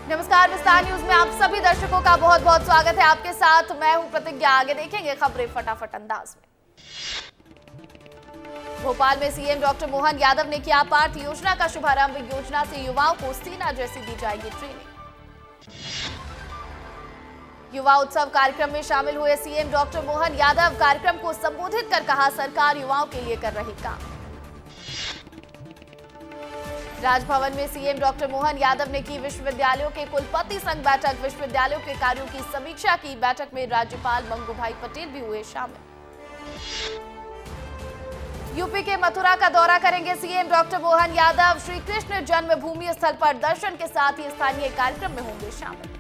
नमस्कार, विस्तार न्यूज में आप सभी दर्शकों का बहुत बहुत स्वागत है। आपके साथ मैं हूं प्रतिज्ञा। आगे देखेंगे खबरें फटाफट अंदाज में। भोपाल में सीएम डॉक्टर मोहन यादव ने किया पार्थ योजना का शुभारंभ। योजना से युवाओं को सेना जैसी दी जाएगी ट्रेनिंग। युवा उत्सव कार्यक्रम में शामिल हुए सीएम डॉक्टर मोहन यादव। कार्यक्रम को संबोधित कर कहा, सरकार युवाओं के लिए कर रही काम। राजभवन में सीएम डॉक्टर मोहन यादव ने की विश्वविद्यालयों के कुलपति संघ बैठक। विश्वविद्यालयों के कार्यों की समीक्षा की। बैठक में राज्यपाल मंगूभाई पटेल भी हुए शामिल। यूपी के मथुरा का दौरा करेंगे सीएम डॉक्टर मोहन यादव। श्री कृष्ण जन्मभूमि स्थल पर दर्शन के साथ ही स्थानीय कार्यक्रम में होंगे शामिल।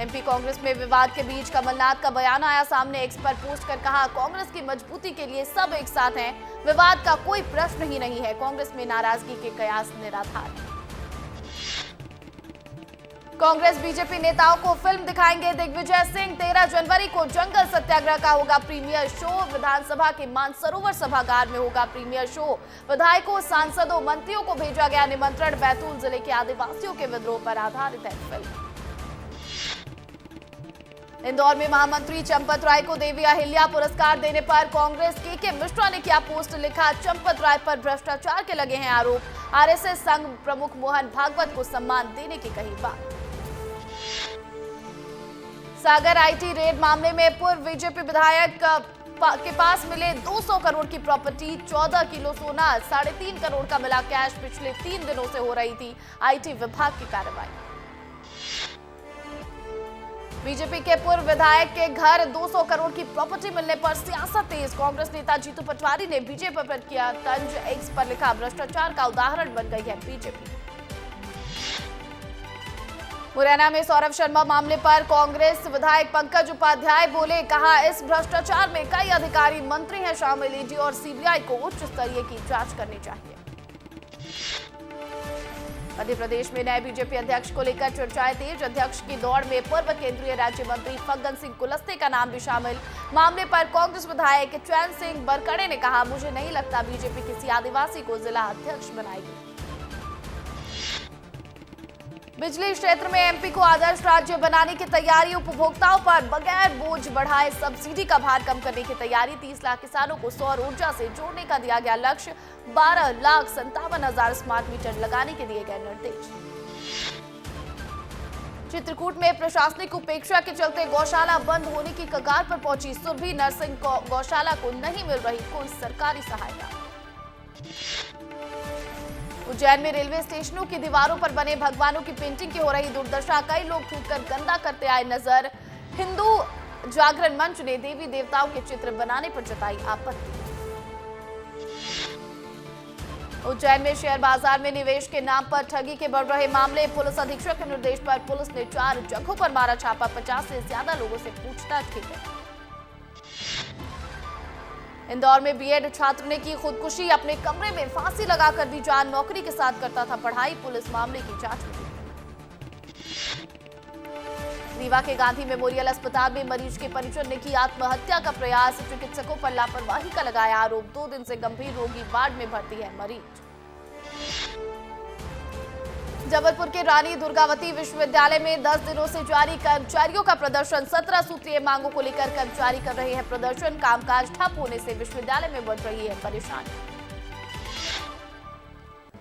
एमपी कांग्रेस में विवाद के बीच कमलनाथ का बयान आया सामने। एक्स पर पोस्ट कर कहा, कांग्रेस की मजबूती के लिए सब एक साथ हैं। विवाद का कोई प्रश्न ही नहीं है। कांग्रेस में नाराजगी के कयास निराधार। कांग्रेस बीजेपी नेताओं को फिल्म दिखाएंगे दिग्विजय सिंह। 13 जनवरी को जंगल सत्याग्रह का होगा प्रीमियर शो। विधानसभा के मानसरोवर सभागार में होगा प्रीमियर शो। विधायकों, सांसदों, मंत्रियों को भेजा गया निमंत्रण। बैतूल जिले के आदिवासियों के विद्रोह पर आधारित है फिल्म। इंदौर में महामंत्री चंपत राय को देवी अहिल्या पुरस्कार देने पर कांग्रेस के मिश्रा ने किया पोस्ट। लिखा, चंपत राय पर भ्रष्टाचार के लगे हैं आरोप। आरएसएस संघ प्रमुख मोहन भागवत को सम्मान देने की कही बात। सागर आईटी रेड मामले में पूर्व बीजेपी विधायक के पास मिले 200 करोड़ की प्रॉपर्टी, 14 किलो सोना, 3.5 करोड़ का मिला कैश। पिछले 3 दिनों से हो रही थी आईटी विभाग की कार्रवाई। बीजेपी के पूर्व विधायक के घर 200 करोड़ की प्रॉपर्टी मिलने पर सियासत तेज। कांग्रेस नेता जीतू पटवारी ने बीजेपी पर किया तंज। एक्स पर लिखा, भ्रष्टाचार का उदाहरण बन गई है बीजेपी। मुरैना में सौरभ शर्मा मामले पर कांग्रेस विधायक पंकज उपाध्याय बोले। कहा, इस भ्रष्टाचार में कई अधिकारी मंत्री हैं शामिल। ईडी और सीबीआई को उच्च स्तरीय की जांच करनी चाहिए। मध्य प्रदेश में नए बीजेपी अध्यक्ष को लेकर चर्चाएं तेज। अध्यक्ष की दौड़ में पूर्व केंद्रीय राज्य मंत्री फग्गन सिंह कुलस्ते का नाम भी शामिल। मामले पर कांग्रेस विधायक चैन सिंह बरकड़े ने कहा, मुझे नहीं लगता बीजेपी किसी आदिवासी को जिला अध्यक्ष बनाएगी। बिजली क्षेत्र में एमपी को आदर्श राज्य बनाने की तैयारी। उपभोक्ताओं पर बगैर बोझ बढ़ाए सब्सिडी का भार कम करने की तैयारी। 30 लाख किसानों को सौर ऊर्जा से जोड़ने का दिया गया लक्ष्य। 12,57,000 स्मार्ट मीटर लगाने के दिए गए निर्देश। चित्रकूट में प्रशासनिक उपेक्षा के चलते गौशाला बंद होने की कगार पर पहुंची सुरभि नर्सिंग गौशाला को नहीं मिल रही कोई सरकारी सहायता। उज्जैन में रेलवे स्टेशनों की दीवारों पर बने भगवानों की पेंटिंग की हो रही दुर्दशा। कई लोग थूककर गंदा करते आए नजर। हिंदू जागरण मंच ने देवी देवताओं के चित्र बनाने पर जताई आपत्ति। उज्जैन में शेयर बाजार में निवेश के नाम पर ठगी के बढ़ रहे मामले। पुलिस अधीक्षक के निर्देश पर पुलिस ने 4 जगहों पर मारा छापा। 50 से ज्यादा लोगों से पूछताछ की गई। इंदौर में बीएड छात्र ने की खुदकुशी। अपने कमरे में फांसी लगाकर दी जान। नौकरी के साथ करता था पढ़ाई। पुलिस मामले की जांच में जुटी। रीवा के गांधी मेमोरियल अस्पताल में मरीज के परिजन ने की आत्महत्या का प्रयास। चिकित्सकों पर लापरवाही का लगाया आरोप। 2 दिन से गंभीर रोगी वार्ड में भर्ती है मरीज। जबलपुर के रानी दुर्गावती विश्वविद्यालय में 10 दिनों से जारी कर्मचारियों का प्रदर्शन। 17 सूत्रीय मांगों को लेकर कर्मचारी कर रहे हैं प्रदर्शन। कामकाज ठप होने से विश्वविद्यालय में बढ़ रही है परेशानी।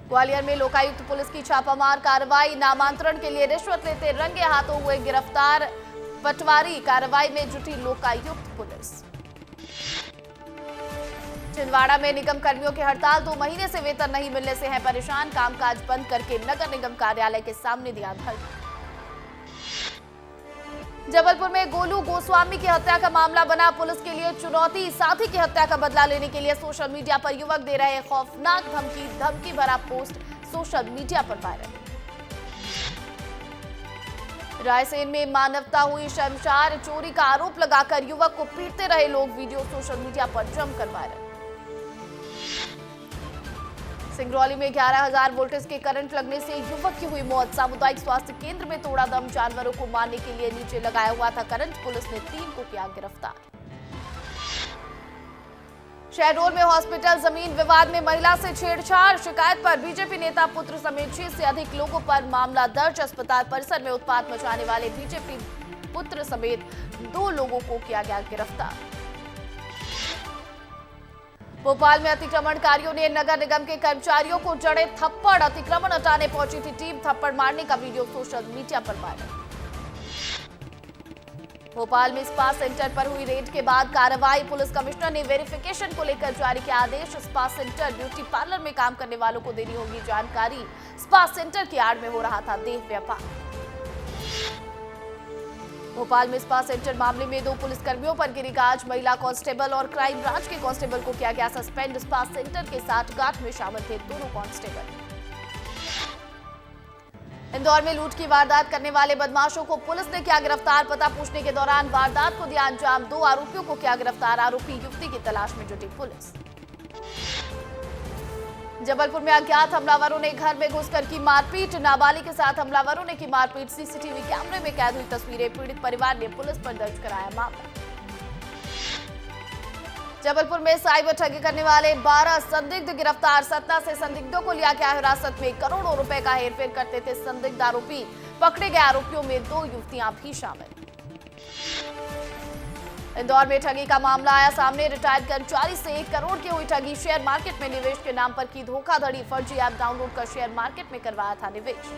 ग्वालियर में लोकायुक्त पुलिस की छापामार कार्रवाई। नामांतरण के लिए रिश्वत लेते रंगे हाथों हुए गिरफ्तार पटवारी। कार्रवाई में जुटी लोकायुक्त पुलिस। छिंदवाड़ा में निगम कर्मियों की हड़ताल। 2 महीने से वेतन नहीं मिलने से हैं परेशान। कामकाज बंद करके नगर निगम कार्यालय के सामने दिया धरना। जबलपुर में गोलू गोस्वामी की हत्या का मामला बना पुलिस के लिए चुनौती। साथी की हत्या का बदला लेने के लिए सोशल मीडिया पर युवक दे रहे खौफनाक धमकी भरा पोस्ट सोशल मीडिया पर वायरल। रायसेन में मानवता हुई शर्मसार। चोरी का आरोप लगाकर युवक को पीटते रहे लोग। वीडियो सोशल मीडिया पर जमकर वायरल। सिंगरौली में 11,000 वोल्टेज के करंट लगने से युवक की हुई मौत। सामुदायिक स्वास्थ्य केंद्र में तोड़ा दम। जानवरों को मारने के लिए नीचे लगाया हुआ था करंट। पुलिस ने 3 को किया गिरफ्तार। शहडोल में हॉस्पिटल जमीन विवाद में महिला से छेड़छाड़, शिकायत पर बीजेपी नेता पुत्र समेत 6 से अधिक लोगों पर मामला दर्ज। अस्पताल परिसर में उत्पात मचाने वाले बीजेपी पुत्र समेत 2 लोगों को किया गया गिरफ्तार। भोपाल में अतिक्रमणकारियों ने नगर निगम के कर्मचारियों को जड़े थप्पड़, अतिक्रमण हटाने पहुंची थी टीम, थप्पड़ मारने का वीडियो सोशल मीडिया पर वायरल। भोपाल में स्पा सेंटर पर हुई रेड के बाद कार्रवाई, पुलिस कमिश्नर ने वेरिफिकेशन को लेकर जारी किया आदेश। स्पा सेंटर ब्यूटी पार्लर में काम करने वालों को देनी होगी जानकारी। स्पा सेंटर की आड़ में हो रहा था देह व्यापार। भोपाल में स्पा सेंटर मामले में 2 पुलिसकर्मियों पर गिरी गाज, महिला कांस्टेबल और क्राइम ब्रांच के कांस्टेबल को किया गया सस्पेंड। स्पा सेंटर के साथ गांठ में शामिल थे दोनों कांस्टेबल। इंदौर में लूट की वारदात करने वाले बदमाशों को पुलिस ने किया गिरफ्तार। पता पूछने के दौरान वारदात को दिया अंजाम, 2 आरोपियों को किया गिरफ्तार। आरोपी युवती की तलाश में जुटी पुलिस। जबलपुर में अज्ञात हमलावरों ने घर में घुसकर की मारपीट, नाबालिग के साथ हमलावरों ने की मारपीट। सीसीटीवी कैमरे में कैद हुई तस्वीरें, पीड़ित परिवार ने पुलिस पर दर्ज कराया मामला। जबलपुर में साइबर ठगी करने वाले 12 संदिग्ध गिरफ्तार। सतना से संदिग्धों को लिया गया हिरासत में, करोड़ों रुपए का हेरफेर करते थे संदिग्ध आरोपी। पकड़े गए आरोपियों में 2 युवतियां भी शामिल। इंदौर में ठगी का मामला आया सामने, रिटायर्ड कर्मचारी से 1 करोड़ की हुई ठगी। शेयर मार्केट में निवेश के नाम पर की धोखाधड़ी, फर्जी ऐप डाउनलोड कर शेयर मार्केट में करवाया था निवेश।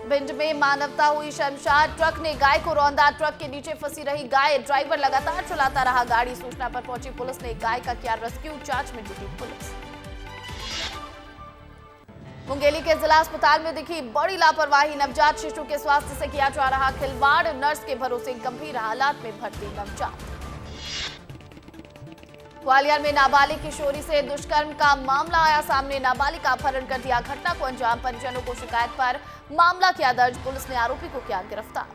भिंड में मानवता हुई शर्मसार, ट्रक ने गाय को रौंदा। ट्रक के नीचे फंसी रही गाय, ड्राइवर लगातार चलाता रहा गाड़ी। सूचना पर पहुंची पुलिस ने गाय का किया रेस्क्यू, जांच में जुटी पुलिस। मुंगेली के जिला अस्पताल में दिखी बड़ी लापरवाही, नवजात शिशु के स्वास्थ्य से किया जा रहा खिलवाड़। नर्स के भरोसे गंभीर हालात में भर्ती नवजात। ग्वालियर में नाबालिग किशोरी से दुष्कर्म का मामला आया सामने, नाबालिग का अपहरण कर दिया, घटना को अंजाम। परिजनों को शिकायत पर मामला किया दर्ज, पुलिस ने आरोपी को किया गिरफ्तार।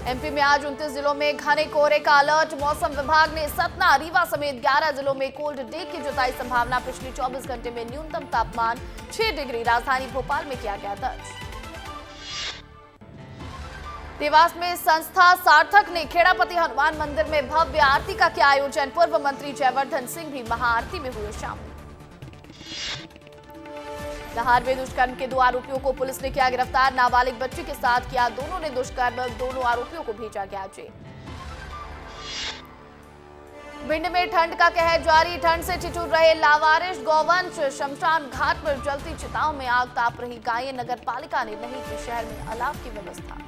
एमपी में आज 29 जिलों में घने कोहरे का अलर्ट, मौसम विभाग ने सतना, रीवा समेत 11 जिलों में कोल्ड डे की जताई संभावना। पिछले 24 घंटे में न्यूनतम तापमान 6 डिग्री राजधानी भोपाल में किया गया दर्ज। देवास में संस्था सार्थक ने खेड़ापति हनुमान मंदिर में भव्य आरती का किया आयोजन। पूर्व मंत्री जयवर्धन सिंह भी महाआरती में हुए शामिल। धार में दुष्कर्म के 2 आरोपियों को पुलिस ने किया गिरफ्तार। नाबालिग बच्ची के साथ किया दोनों ने दुष्कर्म, दोनों आरोपियों को भेजा गया जेल। भिंड में ठंड का कहर जारी, ठंड से ठिठुर रहे लावारिश गौवंश। शमशान घाट पर जलती चिताओं में आग ताप रही गायें, नगर पालिका ने नहीं की शहर में अलाव की व्यवस्था।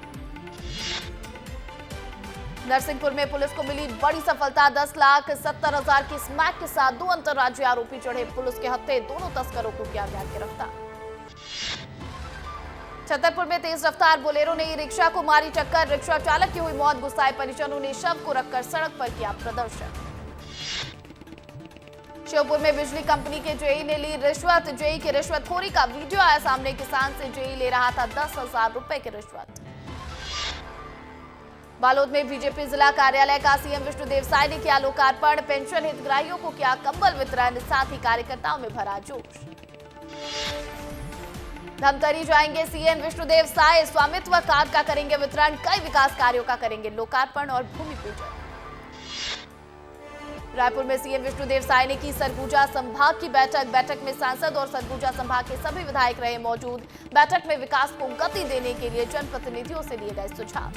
नरसिंहपुर में पुलिस को मिली बड़ी सफलता, 10,70,000 की स्मैक के साथ 2 अंतर्राज्यीय आरोपी चढ़े पुलिस के हत्थे, दोनों तस्करों को किया गया गिरफ्तार। छतरपुर में तेज रफ्तार बोलेरो ने रिक्शा को मारी टक्कर, रिक्शा चालक की हुई मौत। गुस्साए परिजनों ने शव को रखकर सड़क पर किया प्रदर्शन। श्योपुर में बिजली कंपनी के जेई ने ली रिश्वत, जेई की रिश्वतखोरी का वीडियो आया सामने। किसान से जेई ले रहा था 10,000 रुपए की रिश्वत। बालोद में बीजेपी जिला कार्यालय का सीएम विष्णुदेव साय ने किया लोकार्पण, पेंशन हितग्राहियों को किया कंबल वितरण, साथ ही कार्यकर्ताओं में भरा जोश। धमतरी जाएंगे सीएम विष्णुदेव साय, स्वामित्व कार्ड का करेंगे वितरण, कई विकास कार्यों का करेंगे लोकार्पण और भूमि पूजन। रायपुर में सीएम विष्णुदेव साय ने की सरगुजा संभाग की बैठक में सांसद और सरगुजा संभाग के सभी विधायक रहे मौजूद। बैठक में विकास को गति देने के लिए जनप्रतिनिधियों से लिए गए सुझाव।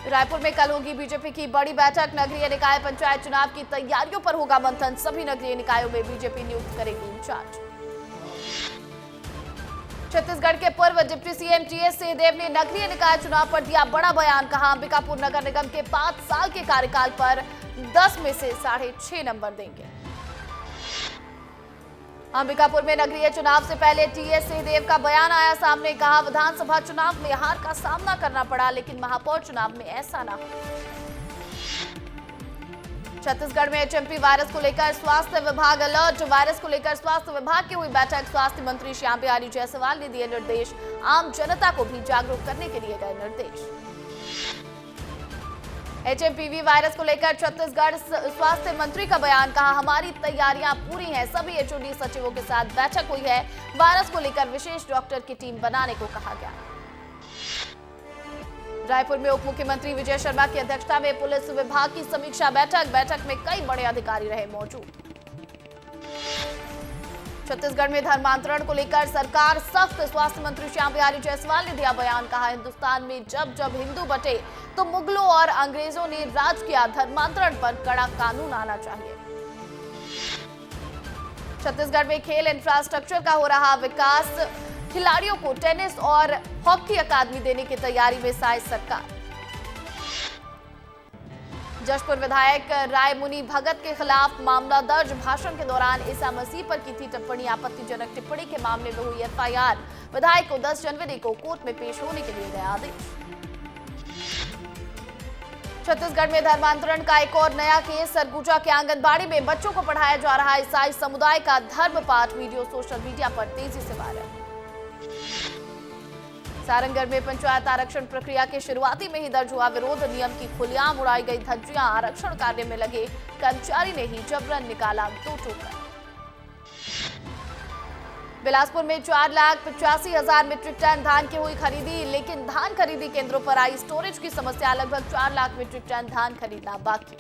रायपुर में कल होगी बीजेपी की बड़ी बैठक, नगरीय निकाय पंचायत चुनाव की तैयारियों पर होगा मंथन। सभी नगरीय निकायों में बीजेपी नियुक्त करेगी इंचार्ज। छत्तीसगढ़ के पूर्व डिप्टी सीएम टीएस सिंहदेव ने नगरीय निकाय चुनाव पर दिया बड़ा बयान, कहा अंबिकापुर नगर निगम के 5 साल के कार्यकाल पर 10 में से 6.5 नंबर देंगे। अंबिकापुर में नगरीय चुनाव से पहले टीएस सिंहदेव का बयान आया सामने, कहा विधानसभा चुनाव में हार का सामना करना पड़ा, लेकिन महापौर चुनाव में ऐसा ना हो। छत्तीसगढ़ में एचएमपी वायरस को लेकर स्वास्थ्य विभाग अलर्ट, वायरस को लेकर स्वास्थ्य विभाग की हुई बैठक, स्वास्थ्य मंत्री श्याम बिहारी जायसवाल ने दिए निर्देश, आम जनता को भी जागरूक करने के लिए गए निर्देश। एचएमपीवी वायरस को लेकर छत्तीसगढ़ स्वास्थ्य मंत्री का बयान, कहा हमारी तैयारियां पूरी हैं, सभी एचओडी सचिवों के साथ बैठक हुई है, वायरस को लेकर विशेष डॉक्टर की टीम बनाने को कहा गया। रायपुर में उप मुख्यमंत्री विजय शर्मा की अध्यक्षता में पुलिस विभाग की समीक्षा बैठक में कई बड़े अधिकारी रहे मौजूद। छत्तीसगढ़ में धर्मांतरण को लेकर सरकार सख्त, स्वास्थ्य मंत्री श्याम बिहारी जायसवाल ने दिया बयान। कहा, हिंदुस्तान में जब जब हिंदू बटे तो मुगलों और अंग्रेजों ने राज किया, धर्मांतरण पर कड़ा कानून आना चाहिए। छत्तीसगढ़ में खेल इंफ्रास्ट्रक्चर का हो रहा विकास, खिलाड़ियों को टेनिस और हॉकी अकादमी देने की तैयारी में साई सरकार। जशपुर विधायक राय मुनि भगत के खिलाफ मामला दर्ज। भाषण के दौरान ईसा मसीह पर की थी टिप्पणी, आपत्तिजनक टिप्पणी के मामले में हुई एफआईआर। विधायक को 10 जनवरी को कोर्ट में पेश होने के लिए गया आदेश। छत्तीसगढ़ में धर्मांतरण का एक और नया केस। सरगुजा के आंगनबाड़ी में बच्चों को पढ़ाया जा रहा ईसाई समुदाय का धर्म पाठ वीडियो सोशल मीडिया पर तेजी से वायरल। सारंगढ़ में पंचायत आरक्षण प्रक्रिया के शुरुआती में ही दर्ज हुआ विरोध। नियम की खुलेआम उड़ाई गई धज्जियां। आरक्षण कार्य में लगे कर्मचारी ने ही जबरन निकाला 2 टोकन। बिलासपुर में 4,85,000 मीट्रिक टन धान की हुई खरीदी, लेकिन धान खरीदी केंद्रों पर आई स्टोरेज की समस्या। लगभग 4 लाख मीट्रिक टन धान खरीदना बाकी।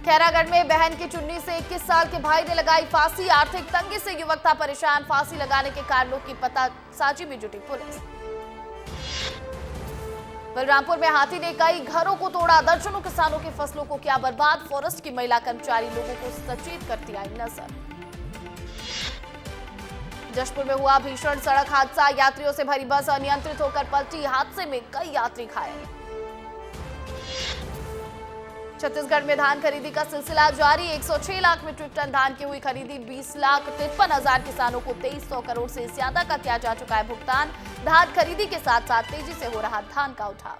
खैरागढ़ में बहन की चुन्नी से 21 साल के भाई ने लगाई फांसी। आर्थिक तंगी से युवक था परेशान। फांसी लगाने के कारणों की पतासाजी में जुटी पुलिस। बलरामपुर में हाथी ने कई घरों को तोड़ा, दर्जनों किसानों की फसलों को किया बर्बाद। फॉरेस्ट की महिला कर्मचारी लोगों को सचेत करती आई नजर। जशपुर में हुआ भीषण सड़क हादसा। यात्रियों से भरी बस अनियंत्रित होकर पलटी। हादसे में कई यात्री घायल। छत्तीसगढ़ में धान खरीदी का सिलसिला जारी। 106 लाख मीट्रिक टन धान की हुई खरीदी। 20,53,000 किसानों को 2300 करोड़ से ज्यादा का किया जा चुका है भुगतान। धान खरीदी के साथ साथ तेजी से हो रहा धान का उठाव।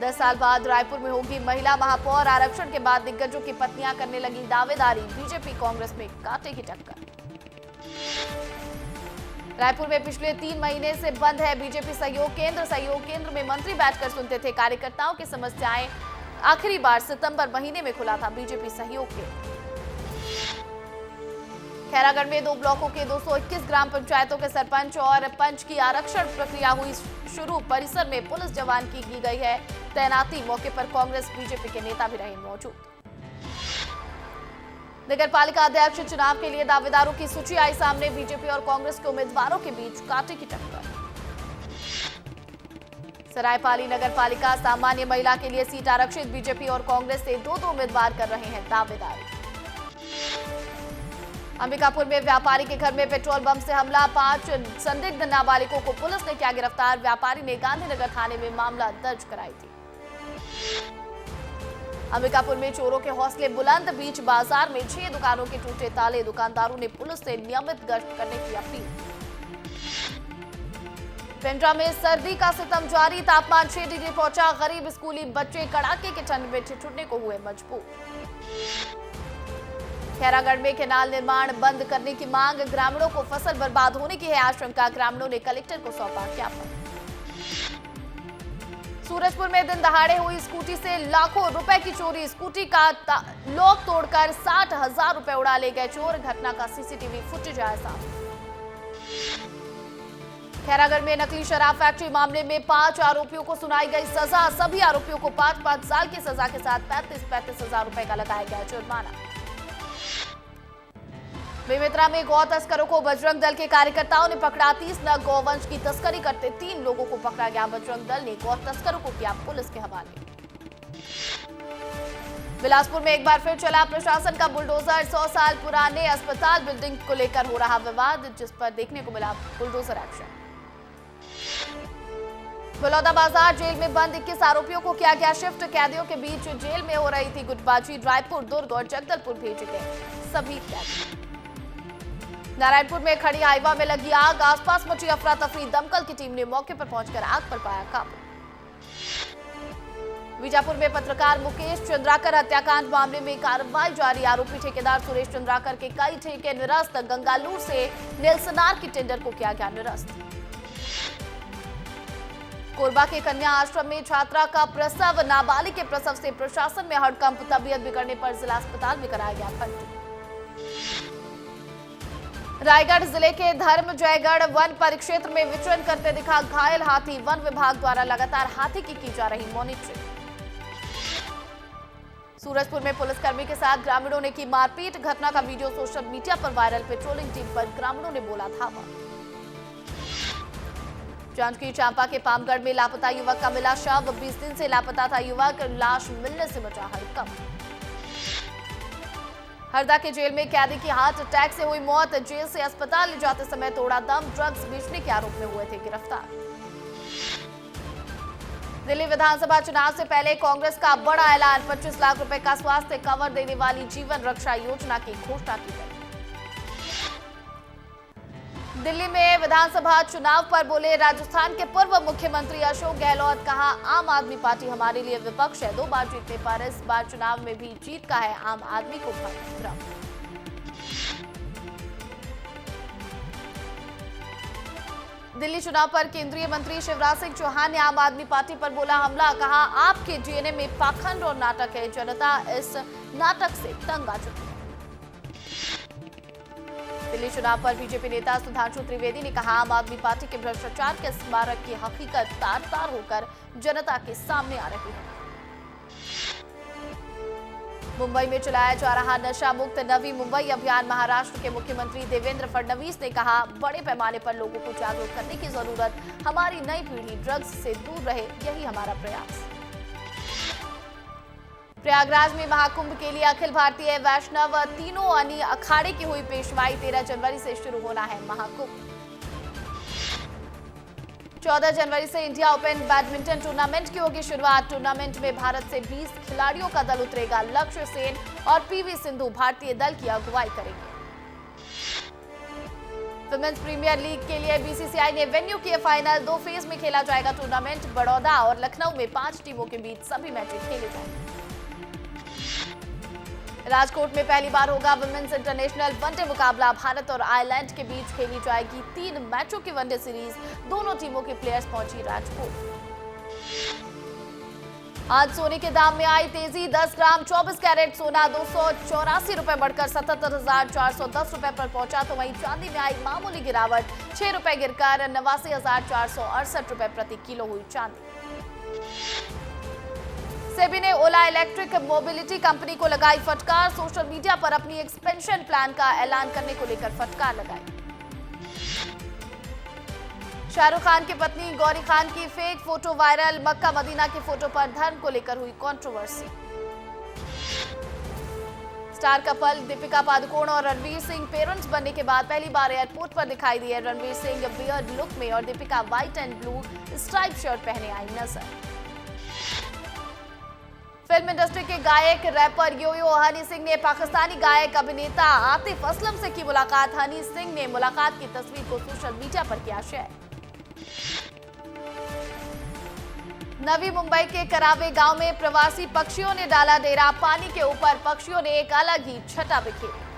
10 साल बाद रायपुर में होगी महिला महापौर। आरक्षण के बाद दिग्गजों की पत्नियां करने लगी दावेदारी। बीजेपी कांग्रेस में काटेगी टक्कर। रायपुर में पिछले 3 महीने से बंद है बीजेपी सहयोग केंद्र। सहयोग केंद्र में मंत्री बैठकर सुनते थे कार्यकर्ताओं की समस्याएं। आखिरी बार सितंबर महीने में खुला था बीजेपी सहयोग केंद्र। खैरागढ़ में 2 ब्लॉकों के 221 ग्राम पंचायतों के सरपंच और पंच की आरक्षण प्रक्रिया हुई शुरू। परिसर में पुलिस जवान की गई है तैनाती। मौके पर कांग्रेस बीजेपी के नेता भी रहे मौजूद। नगर पालिका अध्यक्ष चुनाव के लिए दावेदारों की सूची आई सामने। बीजेपी और कांग्रेस के उम्मीदवारों के बीच कांटे की टक्कर। सरायपाली नगर पालिका सामान्य महिला के लिए सीट आरक्षित। बीजेपी और कांग्रेस से 2 उम्मीदवार कर रहे हैं दावेदारी। अंबिकापुर में व्यापारी के घर में पेट्रोल बम से हमला। 5 संदिग्ध नाबालिगों को पुलिस ने किया गिरफ्तार। व्यापारी ने गांधीनगर थाने में मामला दर्ज कराई थी। अंबिकापुर में चोरों के हौसले बुलंद। बीच बाजार में 6 दुकानों के टूटे ताले। दुकानदारों ने पुलिस से नियमित गश्त करने की अपील। पेंड्रा में सर्दी का सितम जारी। तापमान 6 डिग्री पहुंचा। गरीब स्कूली बच्चे कड़ाके की ठंड में ठिठुरने को हुए मजबूर। खैरागढ़ में केनाल निर्माण बंद करने की मांग। ग्रामीणों को फसल बर्बाद होने की है आशंका। ग्रामीणों ने कलेक्टर को सौंपा ज्ञापन। सूरजपुर में दिन दहाड़े हुई स्कूटी से लाखों रुपए की चोरी। स्कूटी का लॉक तोड़कर 60,000 रुपए उड़ा ले गए चोर। घटना का सीसीटीवी फुटेज आया सामने। खैरागढ़ में नकली शराब फैक्ट्री मामले में 5 आरोपियों को सुनाई गई सजा। सभी आरोपियों को 5-5 साल की सजा के साथ 35,000 रुपए का लगाया गया जुर्माना। बेमेतरा में गौ तस्करों को बजरंग दल के कार्यकर्ताओं ने पकड़ा। 30 नग गौवंश की तस्करी करते 3 लोगों को पकड़ा गया। बजरंग दल ने गौ तस्करों को किया पुलिस के हवाले। बिलासपुर में एक बार फिर चला प्रशासन का बुलडोजर। 100 साल पुराने अस्पताल बिल्डिंग को लेकर हो रहा विवाद, जिस पर देखने को मिला बुलडोजर एक्शन। बलौदाबाजार जेल में बंद 21 आरोपियों को किया गया शिफ्ट। कैदियों के बीच जेल में हो रही थी गुटबाजी। रायपुर, दुर्ग और जगदलपुर भेजे गए सभी कैदी। नारायणपुर में खड़ी हाइवा में लगी आग। आसपास मची अफरा तफरी। दमकल की टीम ने मौके पर पहुंचकर आग पर पाया काबू। बीजापुर में पत्रकार मुकेश चंद्राकर हत्याकांड मामले में कार्रवाई जारी। आरोपी ठेकेदार सुरेश चंद्राकर के कई ठेके निरस्त। गंगालूर से नेल्सनार की टेंडर को किया गया निरस्त। कोरबा के कन्या आश्रम में छात्रा का प्रसव। नाबालिग के प्रसव से प्रशासन में हड़कंप। तबीयत बिगड़ने पर जिला अस्पताल में कराया गया भर्ती। रायगढ़ जिले के धर्मजयगढ़ वन परिक्षेत्र में विचरण करते दिखा घायल हाथी। वन विभाग द्वारा लगातार हाथी की जा रही मॉनिटरिंग। सूरजपुर में पुलिसकर्मी के साथ ग्रामीणों ने की मारपीट। घटना का वीडियो सोशल मीडिया पर वायरल। पेट्रोलिंग टीम पर ग्रामीणों ने बोला धावा। जांजगीर चांपा के पामगढ़ में लापता युवक का मिला शव। 20 दिन से लापता था युवक। लाश मिलने से मचा हड़कंप। हरदा के जेल में कैदी की हार्ट अटैक से हुई मौत। जेल से अस्पताल ले जाते समय तोड़ा दम। ड्रग्स बेचने के आरोप में हुए थे गिरफ्तार। दिल्ली विधानसभा चुनाव से पहले कांग्रेस का बड़ा ऐलान। 25 लाख रुपए का स्वास्थ्य कवर देने वाली जीवन रक्षा योजना की घोषणा की गई। दिल्ली में विधानसभा चुनाव पर बोले राजस्थान के पूर्व मुख्यमंत्री अशोक गहलोत। कहा, आम आदमी पार्टी हमारे लिए विपक्ष है। 2 बार जीतने पर इस बार चुनाव में भी जीत का है आम आदमी को भ्रम। दिल्ली चुनाव पर केंद्रीय मंत्री शिवराज सिंह चौहान ने आम आदमी पार्टी पर बोला हमला। कहा, आपके डीएनए में पाखंड और नाटक है। जनता इस नाटक से तंग आ चुकी है। दिल्ली चुनाव पर बीजेपी नेता सुधांशु त्रिवेदी ने कहा, आम आदमी पार्टी के भ्रष्टाचार के स्मारक की हकीकत तार तार होकर जनता के सामने आ रही है। मुंबई में चलाया जा रहा नशा मुक्त नवी मुंबई अभियान। महाराष्ट्र के मुख्यमंत्री देवेंद्र फडणवीस ने कहा, बड़े पैमाने पर लोगों को जागरूक करने की जरूरत। हमारी नई पीढ़ी ड्रग्स से दूर रहे, यही हमारा प्रयास। प्रयागराज में महाकुंभ के लिए अखिल भारतीय वैष्णव तीनों अनी अखाड़े की हुई पेशवाई। 13 जनवरी से शुरू होना है महाकुंभ। 14 जनवरी से इंडिया ओपन बैडमिंटन टूर्नामेंट की होगी शुरुआत। टूर्नामेंट में भारत से 20 खिलाड़ियों का दल उतरेगा। लक्ष्य सेन और पीवी सिंधु भारतीय दल की अगुवाई करेंगे। विमेंस प्रीमियर लीग के लिए बीसीसीआई ने वेन्यू किए फाइनल। 2 फेज में खेला जाएगा टूर्नामेंट। बड़ौदा और लखनऊ में 5 टीमों के बीच सभी मैचेस खेले जाएंगे। राजकोट में पहली बार होगा विमेंस इंटरनेशनल वनडे मुकाबला। भारत और आयरलैंड के बीच खेली जाएगी 3 मैचों की वनडे सीरीज। दोनों टीमों के प्लेयर्स पहुंची राजकोट। आज सोने के दाम में आई तेजी। 10 ग्राम 24 कैरेट सोना 284 रुपए बढ़कर 77,410 रुपए पर पहुंचा। तो वहीं चांदी में आई मामूली गिरावट। 6 रुपए गिरकर 89,468 रुपए प्रति किलो हुई चांदी। सेबी ने ओला इलेक्ट्रिक मोबिलिटी कंपनी को लगाई फटकार। सोशल मीडिया पर अपनी एक्सपेंशन प्लान का ऐलान करने को लेकर फटकार लगाई। शाहरुख खान की पत्नी गौरी खान की fake photo viral. Mecca Medina की फोटो पर धर्म को लेकर हुई controversy. Star couple Deepika Padukone और रणवीर सिंह पेरेंट्स बनने के बाद पहली बार एयरपोर्ट पर दिखाई दिए। रणवीर सिंह बियर्ड लुक में और Deepika white and blue stripe shirt पहने आई नजर। फिल्म इंडस्ट्री के गायक रैपर यो-यो हनी सिंह ने पाकिस्तानी गायक अभिनेता आतिफ असलम से की मुलाकात। हनी सिंह ने मुलाकात की तस्वीर को सोशल मीडिया पर किया शेयर। नवी मुंबई के करावे गांव में प्रवासी पक्षियों ने डाला डेरा। पानी के ऊपर पक्षियों ने एक अलग ही छटा बिखेरी।